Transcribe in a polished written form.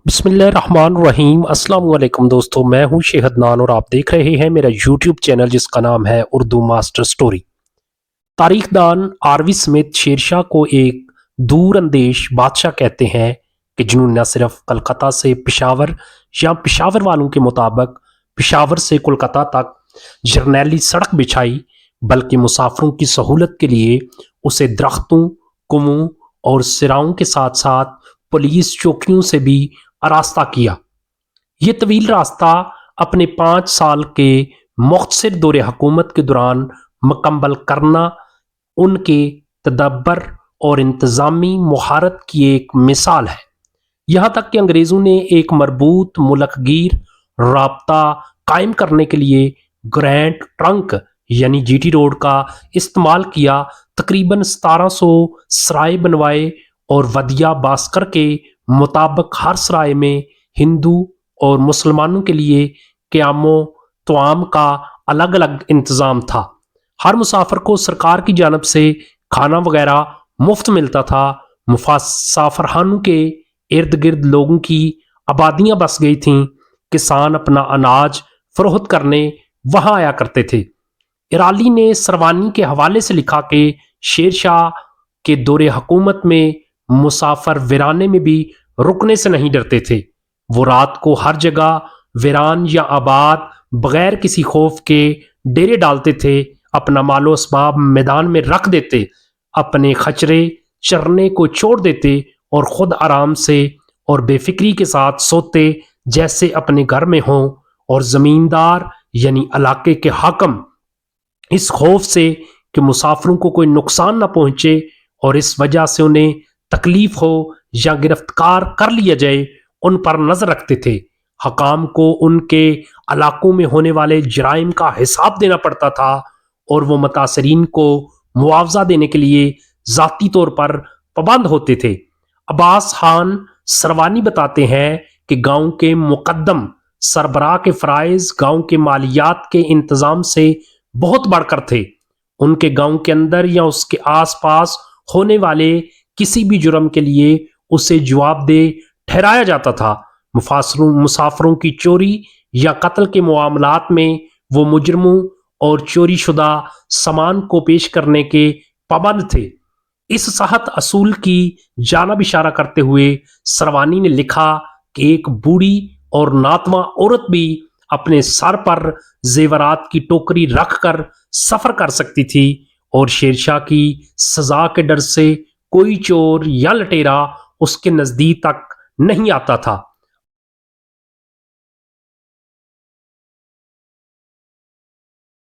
बिस्मिल्लाहिर्रहमानिर्रहीम। अस्सलाम वालेकुम दोस्तों, मैं हूं शेख अदनान और आप देख रहे हैं मेरा यूट्यूब चैनल जिसका नाम है उर्दू मास्टर स्टोरी। तारीखदान आरवी स्मिथ शेरशाह को एक दूर अंदेश बादशाह कहते हैं कि जिन्होंने न सिर्फ कलकत्ता से पिशावर या पिशावर वालों के मुताबिक पिशावर से कोलकाता तक जरनैली सड़क बिछाई, बल्कि मुसाफिरों की सहूलत के लिए उसे दरख्तों, कुओं और सिराओं के साथ साथ पुलिस चौकियों से भी आरास्ता किया। ये तवील रास्ता अपने 5 साल के मुख्तसर दौरे हुकूमत के दौरान मुकम्मल करना उनके तदब्बर और इंतज़ामी महारत की एक मिसाल है। यहाँ तक कि अंग्रेज़ों ने एक मरबूत मुल्कगीर राब्ता कायम करने के लिए ग्रैंड ट्रंक यानी जीटी रोड का इस्तेमाल किया। तकरीबन 1700 सराय बनवाए और वदिया बास्कर के मुताबिक हर सराय में हिंदू और मुसलमानों के लिए क़यामो तवाम का अलग अलग इंतज़ाम था। हर मुसाफिर को सरकार की जानब से खाना वगैरह मुफ्त मिलता था। मुसाफिरखानों के इर्द गिर्द लोगों की आबादियां बस गई थीं। किसान अपना अनाज फरोख्त करने वहां आया करते थे। इराली ने सरवानी के हवाले से लिखा कि शेरशाह के दौरे हुकूमत में मुसाफिर वीराने में भी रुकने से नहीं डरते थे। वो रात को हर जगह वीरान या आबाद बगैर किसी खौफ के डेरे डालते थे, अपना मालो असबाब मैदान में रख देते, अपने खचरे चरने को छोड़ देते और खुद आराम से और बेफिक्री के साथ सोते जैसे अपने घर में हों। और जमींदार यानी इलाके के हाकम इस खौफ से कि मुसाफिरों को कोई नुकसान न पहुंचे और इस वजह से उन्हें तकलीफ हो या गिरफ्तार कर लिया जाए, उन पर नजर रखते थे। हकाम को उनके इलाकों में होने वाले जराइम का हिसाब देना पड़ता था और वो मुतासरीन को मुआवजा देने के लिए जाती तौर पर पाबंद होते थे। अब्बास खान सरवानी बताते हैं कि गांव के मुकद्दम सरबराह के फराइज गांव के मालियात के इंतजाम से बहुत बढ़कर थे। उनके गांव के अंदर या उसके आसपास होने वाले किसी भी जुर्म के लिए उसे जवाबदेह ठहराया जाता था। मुसाफिरों की चोरी या कत्ल के मामलात में वो मुजरमों और चोरी शुदा सामान को पेश करने के पाबंद थे। इस सख्त असूल की जानब इशारा करते हुए सरवानी ने लिखा कि एक बूढ़ी और नातवा औरत भी अपने सर पर जेवरात की टोकरी रखकर सफर कर सकती थी और शेरशाह की सजा के डर से कोई चोर या लटेरा उसके नजदीक तक नहीं आता था।